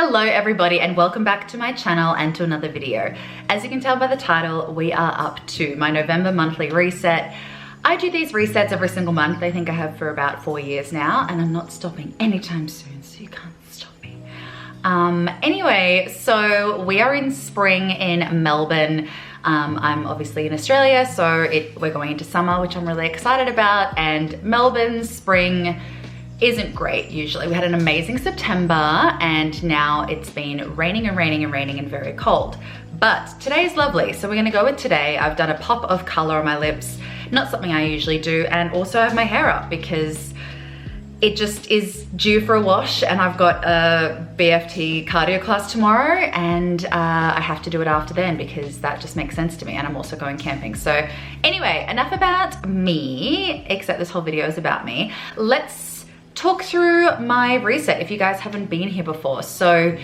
Hello everybody and welcome back to my channel and to another video. As you can tell by the title, we are up to my November monthly reset. I do these resets every single month. I think I have for about 4 years now and I'm not stopping anytime soon, so you can't stop me. Anyway, so we are in spring in Melbourne. I'm obviously in Australia, so we're going into summer, which I'm really excited about, and Melbourne's spring isn't great usually. We had an amazing September and now it's been raining and raining and raining and very cold. But today is lovely, so we're gonna go with today. I've done a pop of color on my lips, not something I usually do, and also I have my hair up because it just is due for a wash and I've got a BFT cardio class tomorrow and I have to do it after then because that just makes sense to me, and I'm also going camping. So anyway, enough about me, except this whole video is about me. Let's talk through my reset if you guys haven't been here before. So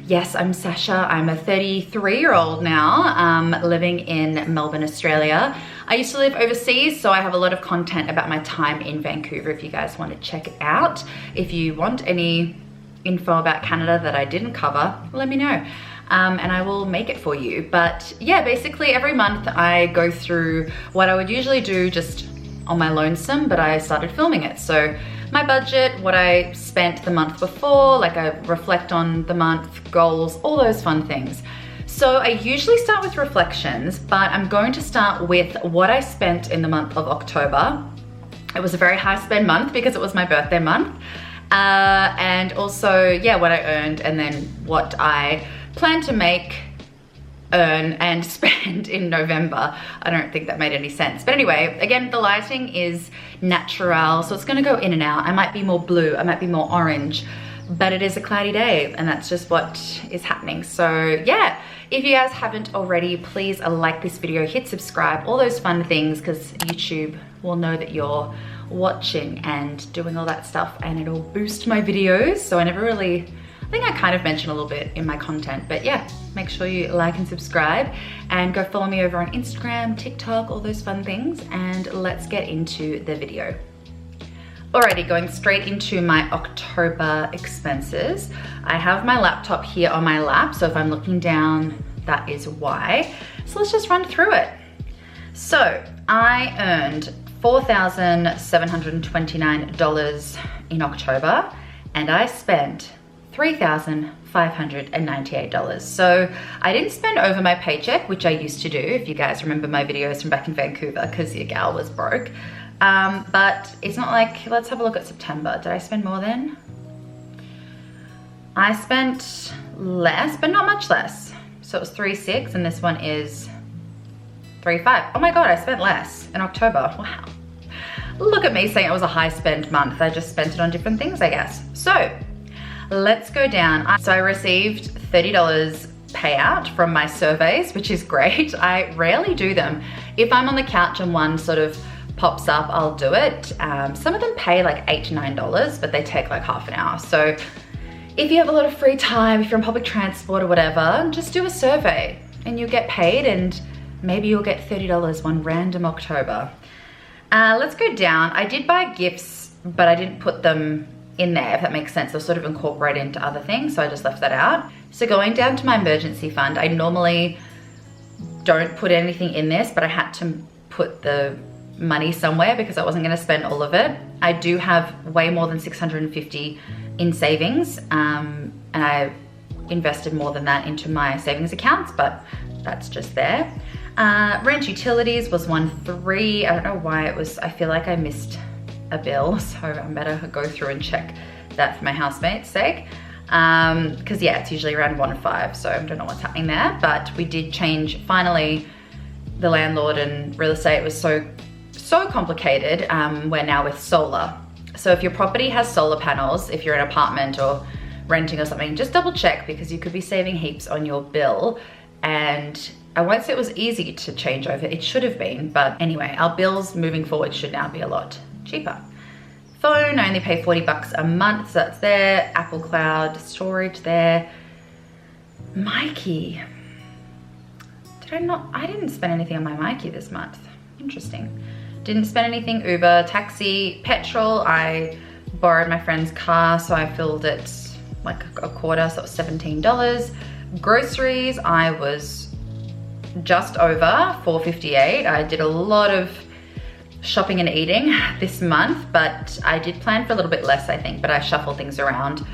yes, I'm Sasha. I'm a 33-year-old now, living in Melbourne, Australia. I used to live overseas, so I have a lot of content about my time in Vancouver if you guys want to check it out. If you want any info about Canada that I didn't cover, let me know. And I will make it for you. But yeah, basically every month I go through what I would usually do just on my lonesome, but I started filming it. So my budget, what I spent the month before, like I reflect on the month, goals, all those fun things. So I usually start with reflections, but I'm going to start with what I spent in the month of October. It was a very high spend month because it was my birthday month. And also, yeah, what I earned and then what I plan to make, earn and spend in November. I don't think that made any sense. But anyway, again, the lighting is natural, so it's gonna go in and out. I might be more blue, I might be more orange, but it is a cloudy day and that's just what is happening. So yeah, if you guys haven't already, please like this video, hit subscribe, all those fun things, because YouTube will know that you're watching and doing all that stuff and it'll boost my videos. So I never really, I think I kind of mentioned a little bit in my content, but yeah, make sure you like and subscribe and go follow me over on Instagram, TikTok, all those fun things, and let's get into the video. Alrighty, going straight into my October expenses. I have my laptop here on my lap, so if I'm looking down, that is why. So let's just run through it. So I earned $4,729 in October and I spent $3,598. So I didn't spend over my paycheck, which I used to do, if you guys remember my videos from back in Vancouver, because your gal was broke. But it's not like, let's have a look at September. Did I spend more then? I spent less, but not much less. So it was 3,600 and this one is 3,500. Oh my God, I spent less in October. Wow. Look at me saying it was a high spend month. I just spent it on different things, I guess. So let's go down. So I received $30 payout from my surveys, which is great. I rarely do them. If I'm on the couch and one sort of pops up, I'll do it. Some of them pay like $8 to $9, but they take like half an hour. So if you have a lot of free time, if you're on public transport or whatever, just do a survey and you'll get paid, and maybe you'll get $30 one random October. Let's go down. I did buy gifts, but I didn't put them in there, if that makes sense. They'll sort of incorporate into other things, so I just left that out. So going down to my emergency fund, I normally don't put anything in this, but I had to put the money somewhere because I wasn't gonna spend all of it. I do have way more than $650 in savings, and I invested more than that into my savings accounts, but that's just there. Rent utilities was 1,300. I don't know why it was, I feel like I missed a bill, so I better go through and check that for my housemate's sake. Because yeah, it's usually around 1,500, so I don't know what's happening there. But we did change, finally, the landlord and real estate was so complicated. We're now with solar. So if your property has solar panels, if you're in an apartment or renting or something, just double check because you could be saving heaps on your bill. And I won't say it was easy to change over, it should have been, but anyway, our bills moving forward should now be a lot cheaper. Phone, I only pay $40 a month, so that's there. Apple Cloud storage there. Mikey. I didn't spend anything on my Mikey this month. Interesting. Didn't spend anything. Uber, taxi, petrol. I borrowed my friend's car, so I filled it like a quarter, so it was $17. Groceries, I was just over $4.58. I did a lot of shopping and eating this month, but I did plan for a little bit less, I think, but I shuffled things around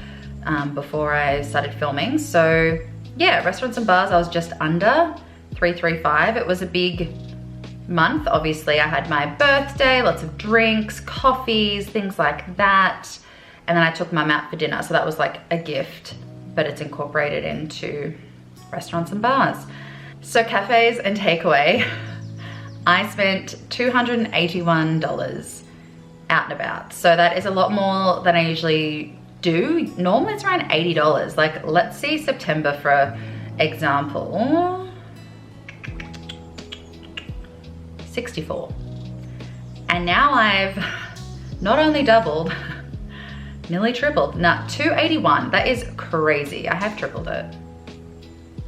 before I started filming. So yeah, restaurants and bars, I was just under $335. It was a big month. Obviously, I had my birthday, lots of drinks, coffees, things like that. And then I took mum out for dinner. So that was like a gift, but it's incorporated into restaurants and bars. So cafes and takeaway, I spent $281 out and about. So that is a lot more than I usually do. Normally it's around $80. Like, let's see September for example. 64. And now I've not only doubled, nearly tripled. Now, 281, that is crazy. I have tripled it.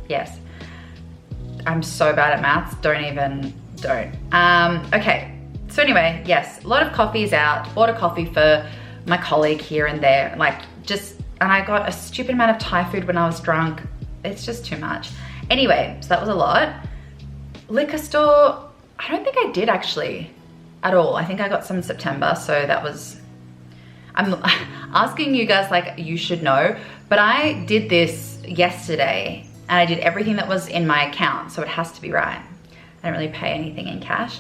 Yes. I'm so bad at maths, don't. Okay, so anyway, yes, a lot of coffees out. Bought a coffee for my colleague here and there, like and I got a stupid amount of Thai food when I was drunk. It's just too much. Anyway, so that was a lot. Liquor store, I don't think I did actually at all. I think I got some in September, so that was, I'm asking you guys like you should know, but I did this yesterday and I did everything that was in my account, so it has to be right. I don't really pay anything in cash.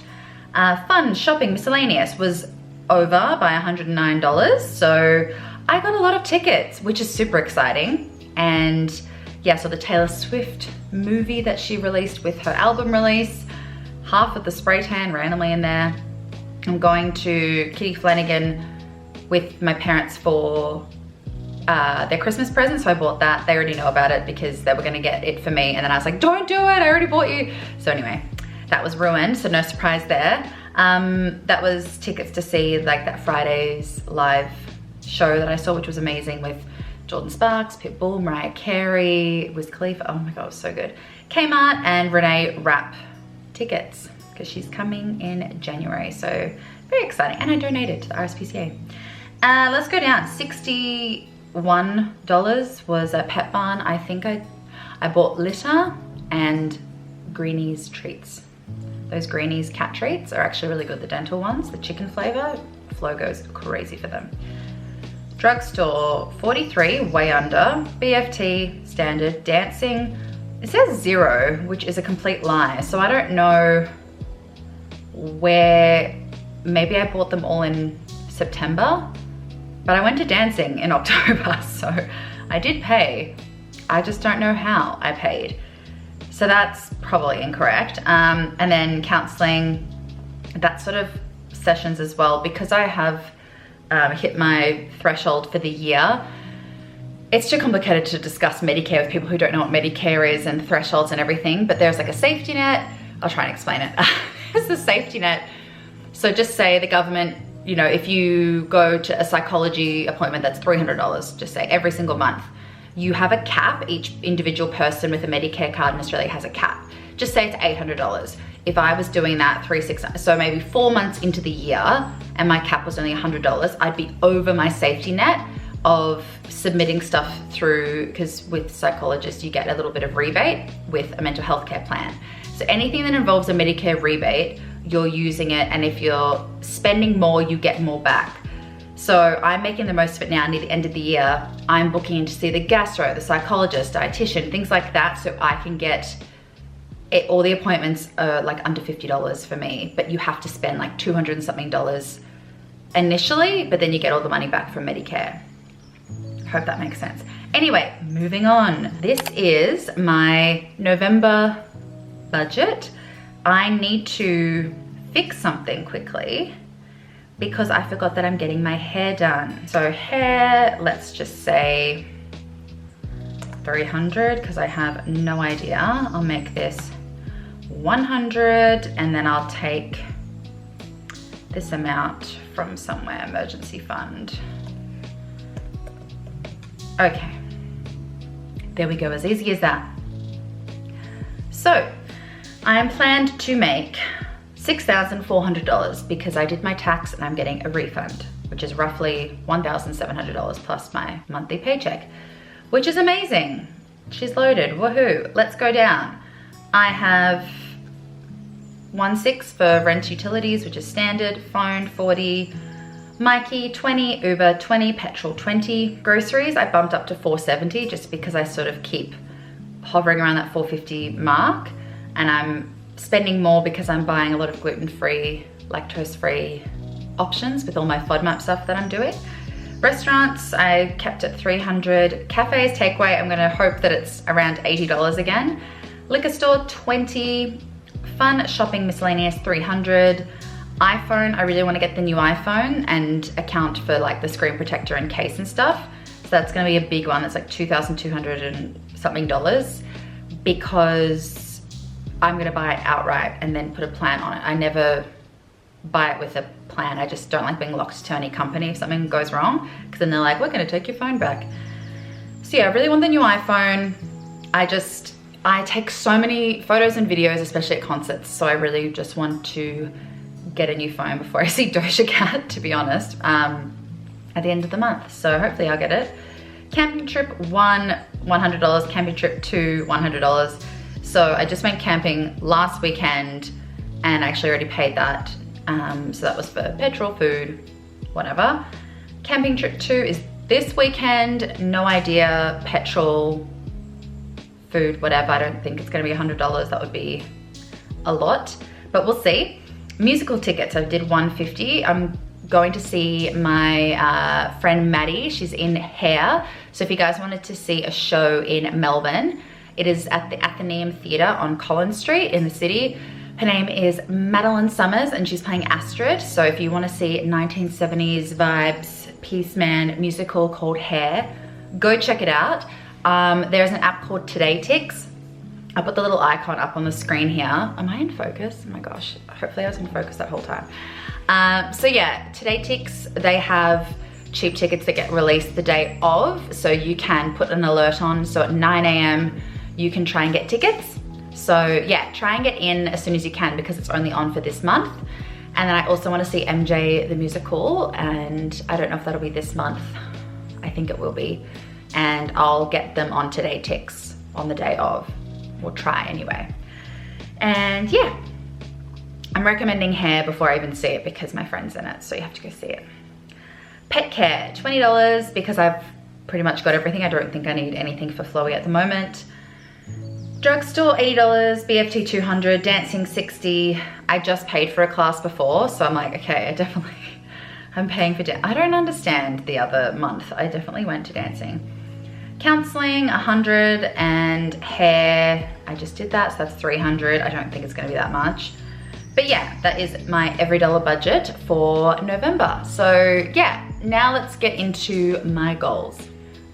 Fun, shopping, miscellaneous was over by $109. So I got a lot of tickets, which is super exciting. And yeah, so the Taylor Swift movie that she released with her album release, half of the spray tan randomly in there. I'm going to Kitty Flanagan with my parents for their Christmas present, so I bought that. They already know about it because they were gonna get it for me, and then I was like, don't do it, I already bought you. So anyway, that was ruined, so no surprise there. That was tickets to see like that Friday's live show that I saw, which was amazing, with Jordan Sparks, Pitbull, Mariah Carey, Wiz Khalifa. Oh my God, it was so good. Kmart and Renee Rapp tickets, because she's coming in January, so very exciting. And I donated to the RSPCA. Let's go down. $61 was a Pet Barn. I think I bought litter and Greenies treats. Those Greenies cat treats are actually really good. The dental ones, the chicken flavor, Flo goes crazy for them. Drugstore, 43, way under. BFT, standard. Dancing, it says 0, which is a complete lie. So I don't know where, maybe I bought them all in September, but I went to dancing in October, so I did pay. I just don't know how I paid. So that's probably incorrect. And then counseling, that sort of sessions as well, because I have hit my threshold for the year. It's too complicated to discuss Medicare with people who don't know what Medicare is and thresholds and everything, but there's like a safety net. I'll try and explain it. There's a safety net. So just say the government, you know, if you go to a psychology appointment that's $300, just say every single month, you have a cap. Each individual person with a Medicare card in Australia has a cap. Just say it's $800. If I was doing that 3-6, so maybe 4 months into the year and my cap was only $100, I'd be over my safety net of submitting stuff through, because with psychologists you get a little bit of rebate with a mental health care plan. So anything that involves a Medicare rebate, you're using it, and if you're spending more, you get more back. So I'm making the most of it now. Near the end of the year, I'm booking in to see the gastro, the psychologist, dietitian, things like that, so I can get it. All the appointments are like under $50 for me, but you have to spend like $200 and something initially, but then you get all the money back from Medicare. Hope that makes sense. Anyway, moving on. This is my November budget. I need to fix something quickly because I forgot that I'm getting my hair done. So hair, let's just say 300, because I have no idea. I'll make this 100, and then I'll take this amount from somewhere, emergency fund. Okay, there we go, as easy as that. So I am planned to make $6,400 because I did my tax and I'm getting a refund, which is roughly $1,700 plus my monthly paycheck. which is amazing. She's loaded, woohoo. Let's go down. I have 16 for rent utilities, which is standard, phone 40, Mikey 20, Uber 20, petrol 20. Groceries, I bumped up to 470 just because I sort of keep hovering around that 450 mark, and I'm spending more because I'm buying a lot of gluten-free, lactose-free options with all my FODMAP stuff that I'm doing. Restaurants, I kept at 300. Cafes, takeaway, I'm gonna hope that it's around $80 again. Liquor store, 20. Fun shopping miscellaneous, 300. iPhone, I really wanna get the new iPhone and account for like the screen protector and case and stuff. So that's gonna be a big one. That's like $2,200 and something dollars, because I'm gonna buy it outright and then put a plan on it. I never buy it with a plan. I just don't like being locked to any company if something goes wrong, because then they're like, we're gonna take your phone back. So yeah, I really want the new iPhone. I take so many photos and videos, especially at concerts, so I really just want to get a new phone before I see Doja Cat, to be honest, at the end of the month. So hopefully I'll get it. Camping trip 1, $100. Camping trip 2, $100. So I just went camping last weekend and actually already paid that. So that was for petrol, food, whatever. Camping trip 2 is this weekend. No idea, petrol, food, whatever. I don't think it's gonna be $100. That would be a lot, but we'll see. Musical tickets, I did 150. I'm going to see my friend Maddie. She's in Hair. So if you guys wanted to see a show in Melbourne, it is at the Athenaeum Theatre on Collins Street in the city. Her name is Madeline Summers and she's playing Astrid. So if you want to see 1970s vibes, Peace Man musical called Hair, go check it out. There's an app called Today Tix. I put the little icon up on the screen here. Am I in focus? Oh my gosh, hopefully I was in focus that whole time. So yeah, Today Tix, they have cheap tickets that get released the day of. So you can put an alert on. So at 9 AM, you can try and get tickets. So yeah, try and get in as soon as you can because it's only on for this month. And then I also want to see MJ the musical, and I don't know if that'll be this month. I think it will be. And I'll get them on Today Tix on the day of. We'll try anyway. And yeah, I'm recommending Hair before I even see it because my friend's in it, so you have to go see it. Pet care, $20 because I've pretty much got everything. I don't think I need anything for Chloe at the moment. Drugstore, $80, BFT, $200, dancing, $60. I just paid for a class before, so I'm like, okay, I'm paying for dance. I don't understand the other month. I definitely went to dancing. Counseling, $100, and hair, I just did that, so that's $300. I don't think it's gonna be that much. But yeah, that is my every dollar budget for November. So yeah, now let's get into my goals.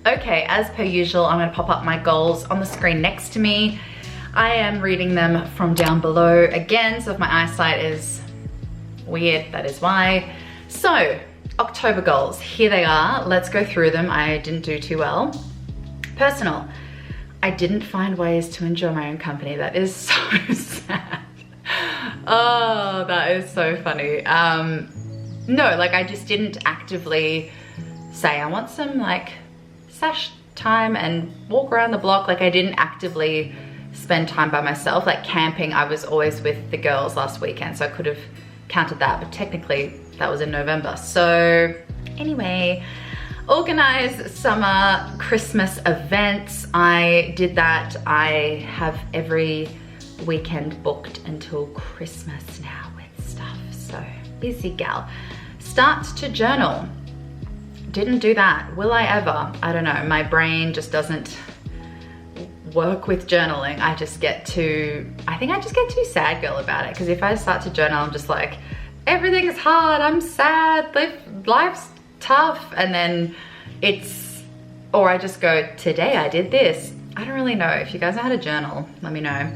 Okay, as per usual, I'm gonna pop up my goals on the screen next to me. I am reading them from down below again, so if my eyesight is weird, that is why. So, October goals, here they are. Let's go through them. I didn't do too well. Personal, I didn't find ways to enjoy my own company. That is so sad. Oh, that is so funny. No, like I just didn't actively say I want some like sash time and walk around the block. Like I didn't actively spend time by myself. Like camping, I was always with the girls last weekend, so I could have counted that, but technically that was in November. So anyway, organize summer Christmas events. I did that. I have every weekend booked until Christmas now with stuff, so busy gal. Start to journal. Didn't do that. Will I ever? I don't know. My brain just doesn't work with journaling. I think I just get too sad girl about it, because if I start to journal, I'm just like, everything's hard, I'm sad, life's tough, and then or I just go, today I did this. I don't really know. If you guys know how to journal, let me know.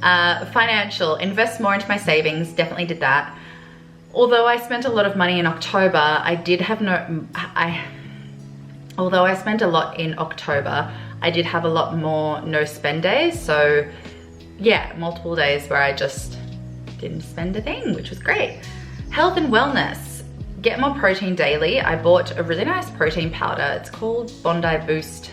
Financial, invest more into my savings, definitely did that. Although I spent a lot of money in October, although I spent a lot in October, I did have a lot more no spend days. So yeah, multiple days where I just didn't spend a thing, which was great. Health and wellness, get more protein daily. I bought a really nice protein powder. It's called Bondi Boost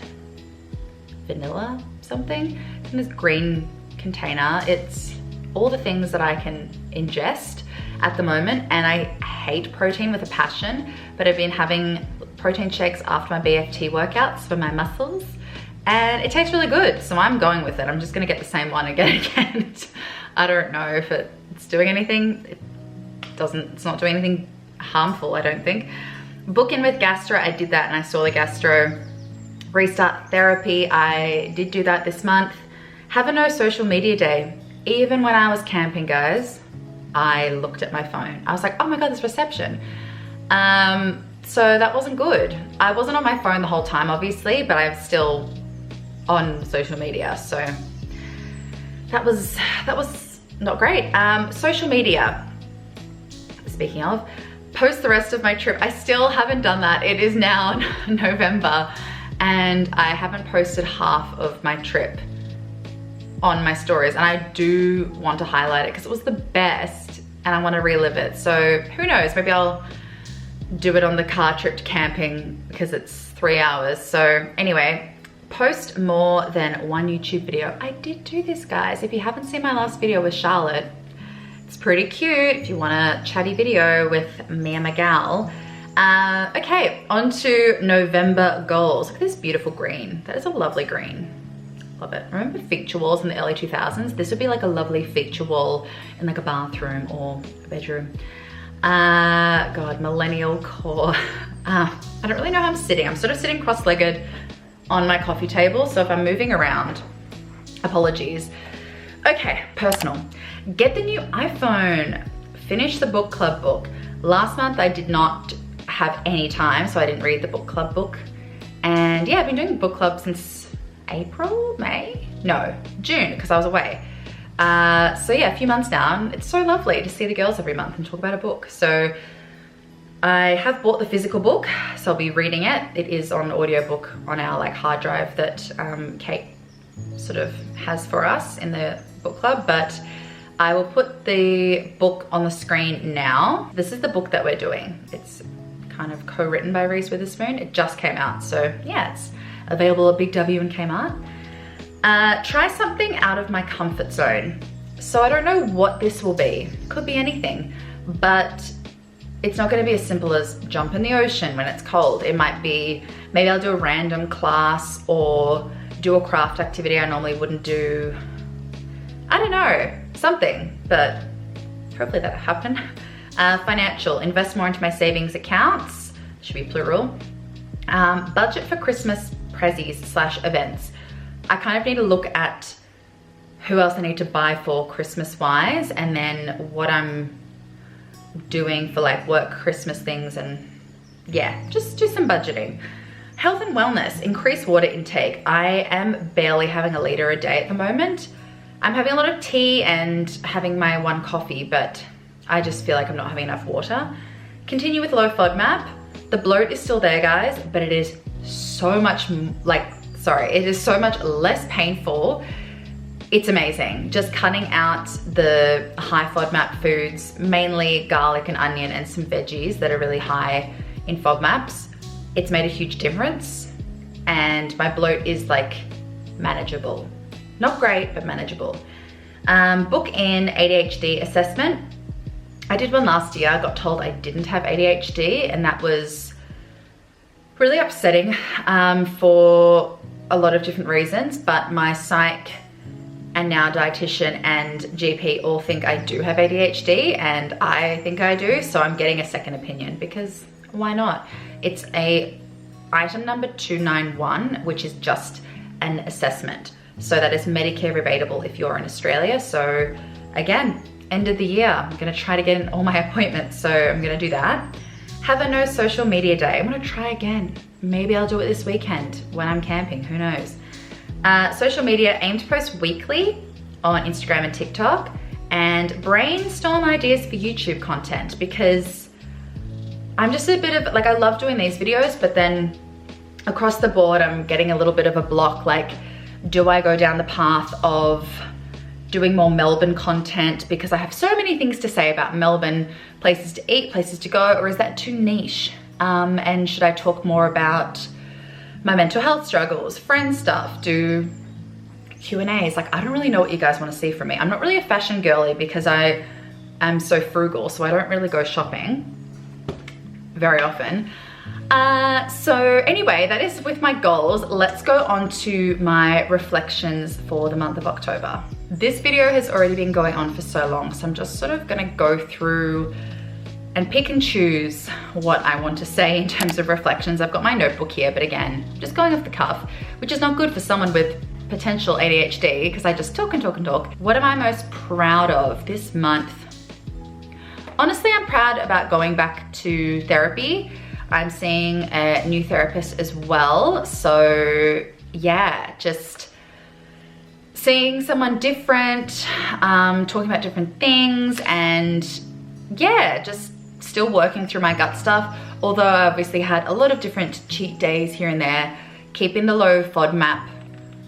vanilla something in this green container. It's all the things that I can ingest at the moment, and I hate protein with a passion, but I've been having protein shakes after my BFT workouts for my muscles, and it tastes really good, so I'm going with it. I'm just gonna get the same one again and again. I don't know if it's doing anything. It's not doing anything harmful, I don't think. Book in with gastro, I did that and I saw the gastro. Restart therapy, I did do that this month. Have a no social media day. Even when I was camping, guys, I looked at my phone. I was like, oh my God, there's reception. So that wasn't good. I wasn't on my phone the whole time, obviously, but I was still on social media. So that was not great. Social media, speaking of, post the rest of my trip. I still haven't done that. It is now November and I haven't posted half of my trip on my stories, and I do want to highlight it because it was the best and I want to relive it. So who knows, maybe I'll do it on the car trip to camping because it's 3 hours. So anyway, post more than one YouTube video. I did do this, guys. If you haven't seen my last video with Charlotte, it's pretty cute if you want a chatty video with me and my gal. Okay, on to November goals. Look at this beautiful green. That is a lovely green. Love it. Remember feature walls in the early 2000s? This would be like a lovely feature wall in like a bathroom or a bedroom. God, millennial core. I don't really know how I'm sitting. I'm sort of sitting cross-legged on my coffee table, so if I'm moving around, apologies. Okay, personal. Get the new iPhone. Finish the book club book. Last month I did not have any time, so I didn't read the book club book. And yeah, I've been doing book club since April, May? No, June, because I was away. So yeah, a few months now. It's so lovely to see the girls every month and talk about a book. So I have bought the physical book, so I'll be reading it. It is on audiobook on our like hard drive that Kate sort of has for us in the book club, but I will put the book on the screen now. This is the book that we're doing. It's kind of co-written by Reese Witherspoon. It just came out, so yeah, it's available at Big W and Kmart. Try something out of my comfort zone. So I don't know what this will be. Could be anything, but it's not gonna be as simple as jump in the ocean when it's cold. It might be, maybe I'll do a random class or do a craft activity I normally wouldn't do. I don't know, something, but hopefully that'll happen. Financial, invest more into my savings accounts, should be plural. Budget for Christmas prezzies / events. I kind of need to look at who else I need to buy for Christmas wise, and then what I'm doing for like work Christmas things, and yeah, just do some budgeting. Health and wellness, increase water intake. I am barely having a liter a day at the moment. I'm having a lot of tea and having my 1 coffee, but I just feel like I'm not having enough water. Continue with low FODMAP. The bloat is still there, guys, but it is so much it is so much less painful. It's amazing. Just cutting out the high FODMAP foods, mainly garlic and onion and some veggies that are really high in FODMAPs. It's made a huge difference, and my bloat is like manageable. Not great, but manageable. Book in ADHD assessment. I did one last year. I got told I didn't have ADHD, and that was really upsetting for a lot of different reasons, but my psych and now dietitian and GP all think I do have ADHD, and I think I do, so I'm getting a second opinion because why not? It's a item number 291, which is just an assessment. So that is Medicare rebatable if you're in Australia. So again, end of the year, I'm gonna try to get in all my appointments, so I'm gonna do that. Have a no social media day. I'm gonna try again. Maybe I'll do it this weekend when I'm camping, who knows? Social media, aim to post weekly on Instagram and TikTok, and brainstorm ideas for YouTube content, because I'm just a bit of, like, I love doing these videos, but then across the board, I'm getting a little bit of a block. Like, do I go down the path of doing more Melbourne content because I have so many things to say about Melbourne, places to eat, places to go, or is that too niche? And should I talk more about my mental health struggles, friend stuff, do Q&As. Like, I don't really know what you guys want to see from me. I'm not really a fashion girly because I am so frugal, so I don't really go shopping very often. So anyway, that is with my goals. Let's go on to my reflections for the month of October. This video has already been going on for so long, so I'm just sort of gonna go through and pick and choose what I want to say in terms of reflections. I've got my notebook here, but again, just going off the cuff, which is not good for someone with potential ADHD because I just talk and talk and talk. What am I most proud of this month? Honestly, I'm proud about going back to therapy. I'm seeing a new therapist as well. So yeah, just seeing someone different, talking about different things, and yeah, just still working through my gut stuff. Although I obviously had a lot of different cheat days here and there, keeping the low FODMAP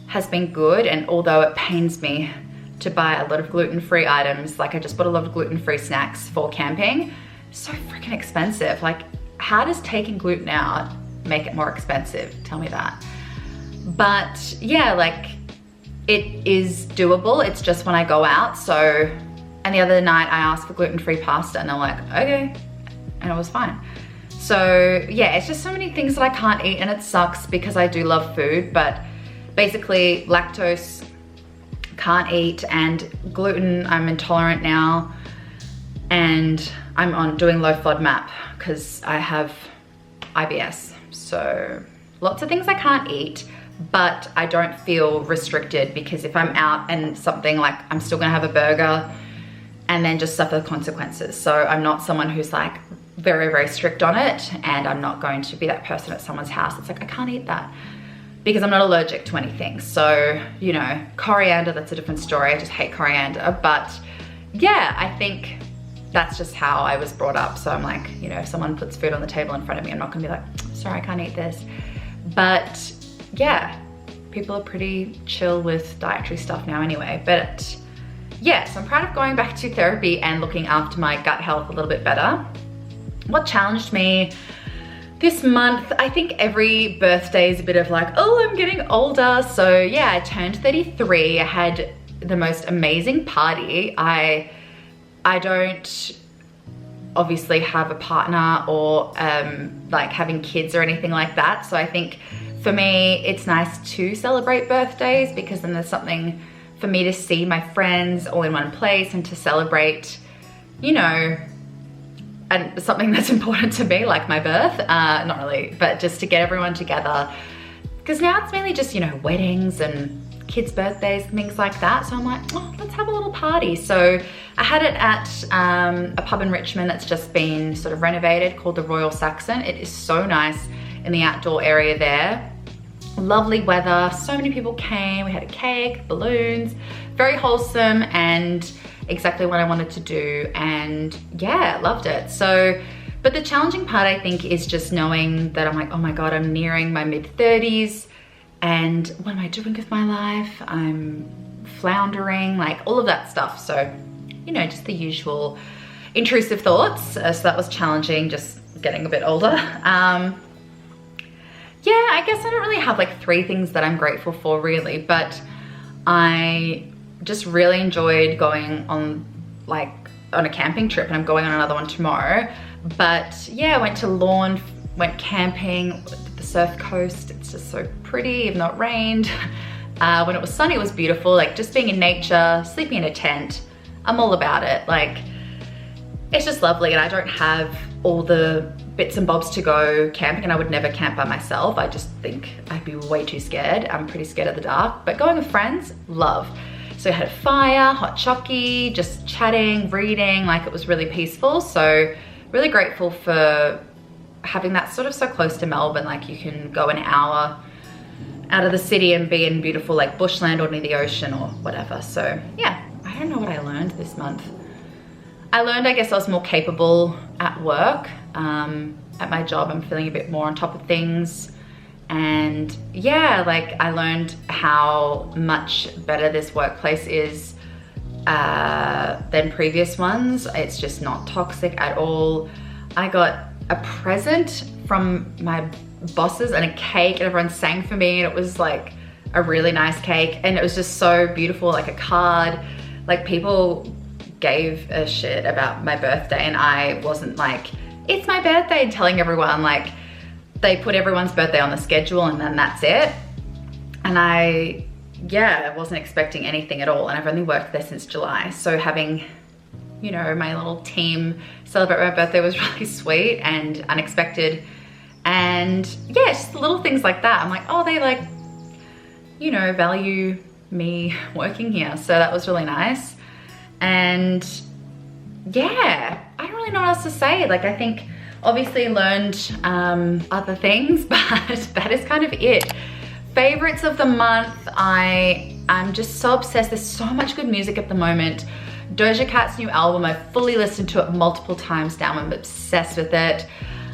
has been good. And although it pains me to buy a lot of gluten-free items, like I just bought a lot of gluten-free snacks for camping, so freaking expensive. Like, how does taking gluten out make it more expensive? Tell me that. But yeah, like, it is doable. It's just when I go out. So, and the other night I asked for gluten-free pasta and they're like, okay, and it was fine. So yeah, it's just so many things that I can't eat, and it sucks because I do love food, but basically lactose can't eat, and gluten I'm intolerant now, and I'm on doing low FODMAP because I have IBS. So lots of things I can't eat, but I don't feel restricted because if I'm out and something, like, I'm still gonna have a burger and then just suffer the consequences. So I'm not someone who's like very, very strict on it, and I'm not going to be that person at someone's house. It's like, I can't eat that because I'm not allergic to anything. So, you know, coriander, that's a different story. I just hate coriander. But yeah, I think that's just how I was brought up. So I'm like, you know, if someone puts food on the table in front of me, I'm not gonna be like, sorry, I can't eat this. But yeah, people are pretty chill with dietary stuff now anyway. But yeah, so I'm proud of going back to therapy and looking after my gut health a little bit better. What challenged me this month, I think every birthday is a bit of like, oh, I'm getting older. So yeah, I turned 33. I had the most amazing party. I don't obviously have a partner or like having kids or anything like that. So I think for me, it's nice to celebrate birthdays because then there's something for me to see my friends all in one place and to celebrate, you know, and something that's important to me, like my birth. Not really, but just to get everyone together. Because now it's mainly just, you know, weddings and kids' birthdays and things like that. So I'm like, oh, let's have a little party. So I had it at a pub in Richmond that's just been sort of renovated called the Royal Saxon. It is so nice in the outdoor area there. Lovely weather, so many people came. We had a cake, balloons, very wholesome and exactly what I wanted to do. And yeah, loved it. So, but the challenging part I think is just knowing that I'm like, oh my God, I'm nearing my mid-30s. And what am I doing with my life? I'm floundering, like all of that stuff. So, you know, just the usual intrusive thoughts. So that was challenging, just getting a bit older. Yeah, I guess I don't really have like 3 things that I'm grateful for really, but I just really enjoyed going on a camping trip, and I'm going on another one tomorrow. But yeah, I went to Lawn, went camping, the surf coast. It's just so pretty, even though it rained. When it was sunny, it was beautiful. Like just being in nature, sleeping in a tent. I'm all about it. Like, it's just lovely, and I don't have all the bits and bobs to go camping, and I would never camp by myself. I just think I'd be way too scared. I'm pretty scared of the dark, but going with friends, love. So I had a fire, hot chocky, just chatting, reading, like it was really peaceful. So really grateful for having that sort of so close to Melbourne. Like you can go an hour out of the city and be in beautiful like bushland or near the ocean or whatever. So yeah, I don't know what I learned this month. I learned, I guess I was more capable at work. At my job, I'm feeling a bit more on top of things. And yeah, like I learned how much better this workplace is than previous ones. It's just not toxic at all. I got a present from my bosses and a cake, and everyone sang for me, and it was like a really nice cake, and it was just so beautiful, like a card. Like, people gave a shit about my birthday, and I wasn't like, it's my birthday, and telling everyone. Like, they put everyone's birthday on the schedule and then that's it. And I wasn't expecting anything at all, and I've only worked there since July. So having, you know, my little team celebrate my birthday was really sweet and unexpected. And yeah, just little things like that. I'm like, oh, they like, you know, value me working here. So that was really nice. And yeah, I don't really know what else to say. Like, I think obviously learned other things, but that is kind of it. Favorites of the month, I'm just so obsessed. There's so much good music at the moment. Doja Cat's new album, I've fully listened to it multiple times now. I'm obsessed with it.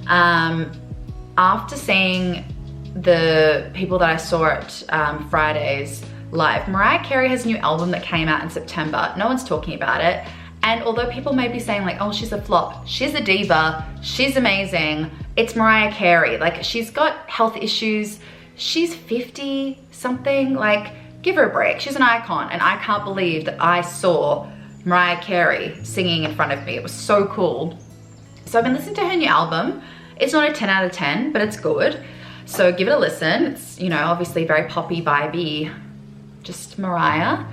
After seeing the people that I saw at Fridays live, Mariah Carey has a new album that came out in September. No one's talking about it. And although people may be saying like, oh, she's a flop, she's a diva, she's amazing. It's Mariah Carey. Like, she's got health issues. She's 50 something, like, give her a break. She's an icon, and I can't believe that I saw Mariah Carey singing in front of me. It was so cool. So I've been listening to her new album. It's not a 10 out of 10, but it's good. So give it a listen. It's, you know, obviously very poppy, vibey, just Mariah.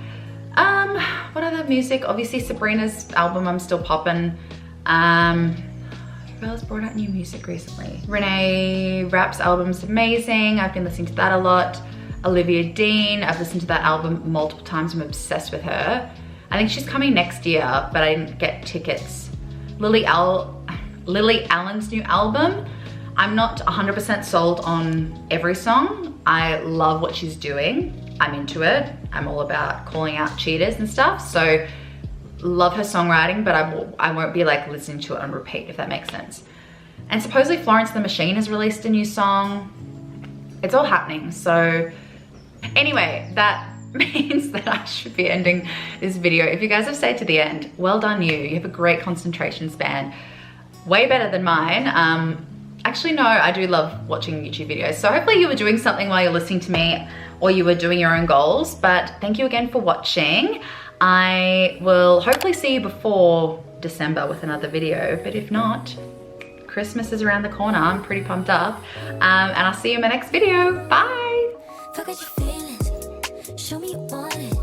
What other music? Obviously Sabrina's album, I'm still popping. Who else brought out new music recently? Renee Rapp's album's amazing. I've been listening to that a lot. Olivia Dean, I've listened to that album multiple times. I'm obsessed with her. I think she's coming next year, but I didn't get tickets. Lily Allen's new album. I'm not 100% sold on every song. I love what she's doing. I'm into it. I'm all about calling out cheaters and stuff. So love her songwriting, but I won't be like listening to it on repeat, if that makes sense. And supposedly Florence and the Machine has released a new song. It's all happening. So anyway, that means that I should be ending this video. If you guys have stayed to the end, well done you. You have a great concentration span. Way better than mine. Actually, no, I do love watching YouTube videos. So hopefully you were doing something while you're listening to me, or you were doing your own goals. But thank you again for watching. I will hopefully see you before December with another video, but if not, Christmas is around the corner. I'm pretty pumped up. And I'll see you in my next video. Bye. Show me you want it.